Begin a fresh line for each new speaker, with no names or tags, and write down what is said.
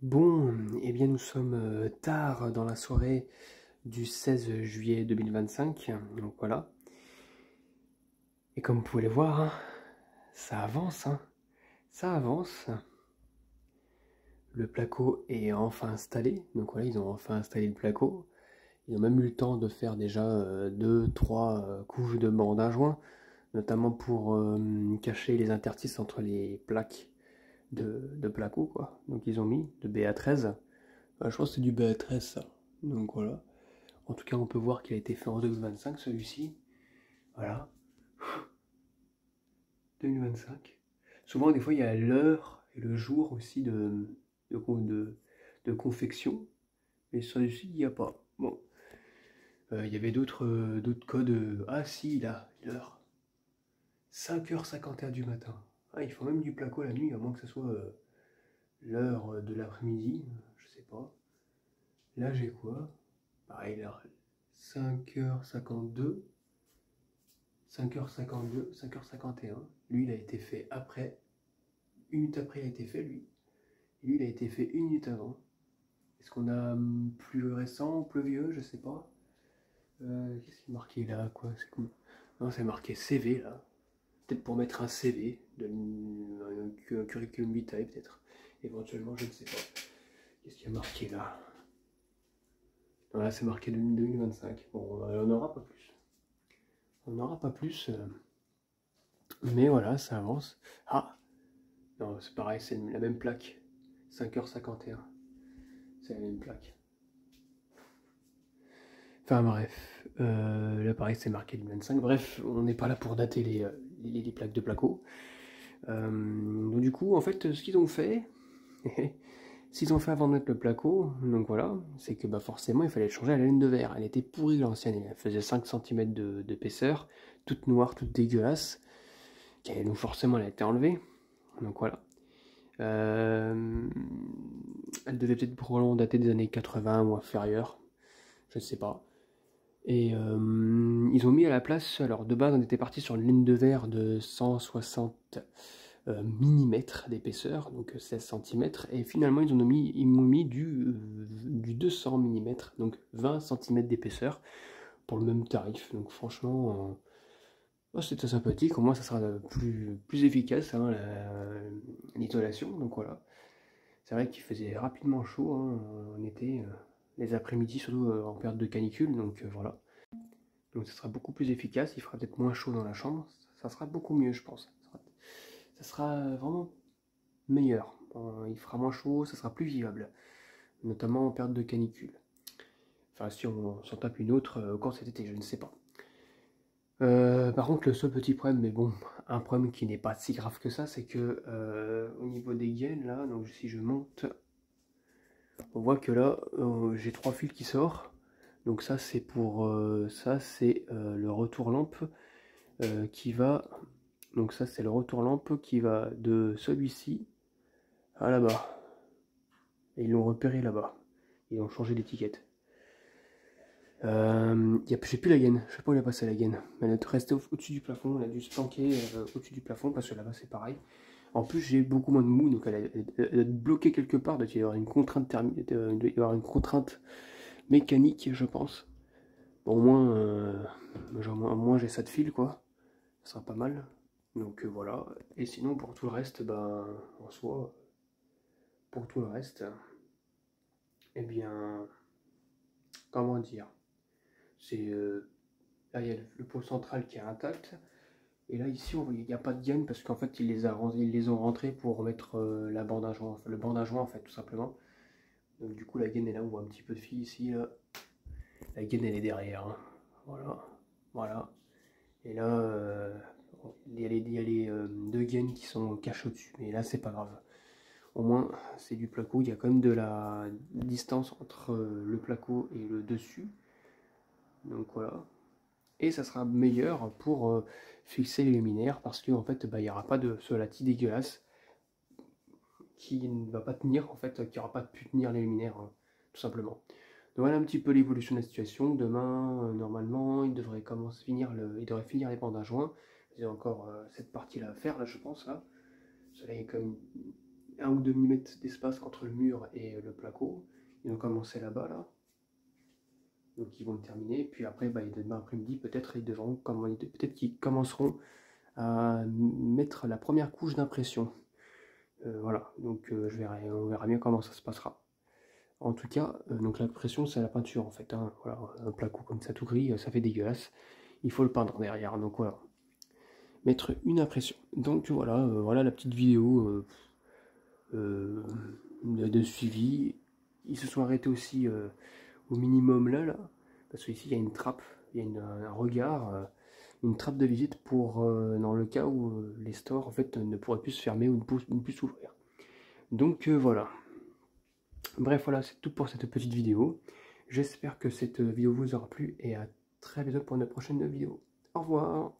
Bon, eh bien nous sommes tard dans la soirée du 16 juillet 2025, donc voilà. Et comme vous pouvez le voir, hein, ça avance, hein, ça avance. Le placo est enfin installé, donc voilà, ils ont enfin installé le placo. Ils ont même eu le temps de faire déjà 2, 3 couches de bande à joint, notamment pour cacher les interstices entre les plaques de placo, quoi. Donc ils ont mis de BA13. Je pense que c'est du BA13 ça. Donc voilà. En tout cas, on peut voir qu'il a été fait en 2025, celui-ci. Voilà. 2025. Souvent, des fois, il y a l'heure et le jour aussi de confection. Mais sur celui-ci, il n'y a pas. Bon. Il y avait d'autres codes. Ah si, là, l'heure. 5h51 du matin. Ah, il faut même du placo la nuit, à moins que ce soit l'heure de l'après-midi. Je sais pas. Là, j'ai quoi? Pareil, là. 5h52. 5h52, 5h51. Lui, il a été fait après. Une minute après, il a été fait, lui. Et lui, il a été fait une minute avant. Est-ce qu'on a plus récent, plus vieux? Je sais pas. Qu'est-ce qui est marqué là? Quoi? C'est cool. Non, c'est marqué CV là. Peut-être pour mettre un CV, un curriculum vitae peut-être. Éventuellement, je ne sais pas. Qu'est-ce qu'il y a marqué là? Non, là, c'est marqué 2025. Bon, on n'aura pas plus. On n'aura pas plus. Mais voilà, ça avance. Ah! Non, c'est pareil, c'est la même plaque. 5h51. C'est la même plaque. Enfin bref, là pareil c'est marqué 2025. Bref, on n'est pas là pour dater les plaques de placo. Donc du coup, en fait, ce qu'ils ont fait, s'ils ont fait avant de mettre le placo, donc voilà, c'est que bah, forcément il fallait changer la laine de verre. Elle était pourrie l'ancienne, elle faisait 5 cm d'épaisseur, toute noire, toute dégueulasse. Donc forcément elle a été enlevée. Donc voilà. Elle devait peut-être probablement dater des années 80 ou inférieures, je ne sais pas. Et ils ont mis à la place, alors de base on était parti sur une laine de verre de 160 mm d'épaisseur, donc 16 cm, et finalement ils m'ont mis du 200 mm, donc 20 cm d'épaisseur, pour le même tarif. Donc franchement, c'était sympathique, au moins ça sera plus efficace, hein, l'isolation, donc voilà. C'est vrai qu'il faisait rapidement chaud hein, en été, les après-midi, surtout en période de canicule, donc voilà. Donc ça sera beaucoup plus efficace, il fera peut-être moins chaud dans la chambre, ça sera beaucoup mieux je pense. Ça sera vraiment meilleur, il fera moins chaud, ça sera plus vivable, notamment en période de canicule. Enfin si on s'en tape une autre quand cet été, je ne sais pas. Par contre le seul petit problème, mais bon, un problème qui n'est pas si grave que ça, c'est que au niveau des gaines là, donc si je monte, on voit que là j'ai 3 fils qui sortent. Donc ça c'est pour le retour lampe qui va. Donc ça c'est le retour lampe qui va de celui-ci à là-bas. Et ils l'ont repéré là-bas. Ils ont changé d'étiquette. J'ai plus la gaine. Je sais pas où elle a passé la gaine. Elle est restée au-dessus du plafond. Elle a dû se planquer au-dessus du plafond parce que là-bas c'est pareil. En plus j'ai beaucoup moins de mou, donc elle est bloquée quelque part. Il doit y avoir une contrainte thermique, il doit y avoir une contrainte mécanique, je pense. Bon, au moins j'ai ça de fil quoi. Ça sera pas mal. Donc voilà. Et sinon pour tout le reste, ben en soi, pour tout le reste, eh bien, comment dire, c'est là il y a le pot central qui est intact. Et là ici il n'y a pas de gaine parce qu'en fait ils les ont rentrés pour mettre la bande à joint, enfin, le bande à joint en fait tout simplement. Donc du coup la gaine est là, on voit un petit peu de fil ici là. La gaine elle est derrière. Hein. Voilà. Voilà. Et là il y a les 2 gaines qui sont cachées au-dessus. Mais là c'est pas grave. Au moins c'est du placo, il y a quand même de la distance entre le placo et le dessus. Donc voilà. Et ça sera meilleur pour fixer les luminaires parce qu'en fait bah, il n'y aura pas de ce lati dégueulasse qui ne va pas tenir en fait, qui n'aura pas pu tenir les luminaires tout simplement. Donc voilà un petit peu l'évolution de la situation. Demain normalement il devrait finir les bandes à joint. Il y a encore cette partie là à faire là je pense là. Cela est quand même 1 ou 2 mm d'espace entre le mur et le placo. Ils ont commencé là-bas, là. Donc ils vont le terminer. Puis après, demain après-midi, peut-être peut-être qu'ils commenceront à mettre la première couche d'impression. Voilà, donc on verra bien comment ça se passera. En tout cas, donc l'impression c'est la peinture en fait. Hein. Voilà, un placo comme ça tout gris, ça fait dégueulasse. Il faut le peindre derrière, donc voilà. Mettre une impression. Donc voilà, voilà la petite vidéo de suivi. Ils se sont arrêtés aussi au minimum là, parce qu'ici il y a une trappe, il y a un regard, une trappe de visite pour dans le cas où les stores en fait ne pourraient plus se fermer ou ne plus s'ouvrir. Donc voilà. Bref, voilà, c'est tout pour cette petite vidéo. J'espère que cette vidéo vous aura plu et à très bientôt pour une prochaine vidéo. Au revoir.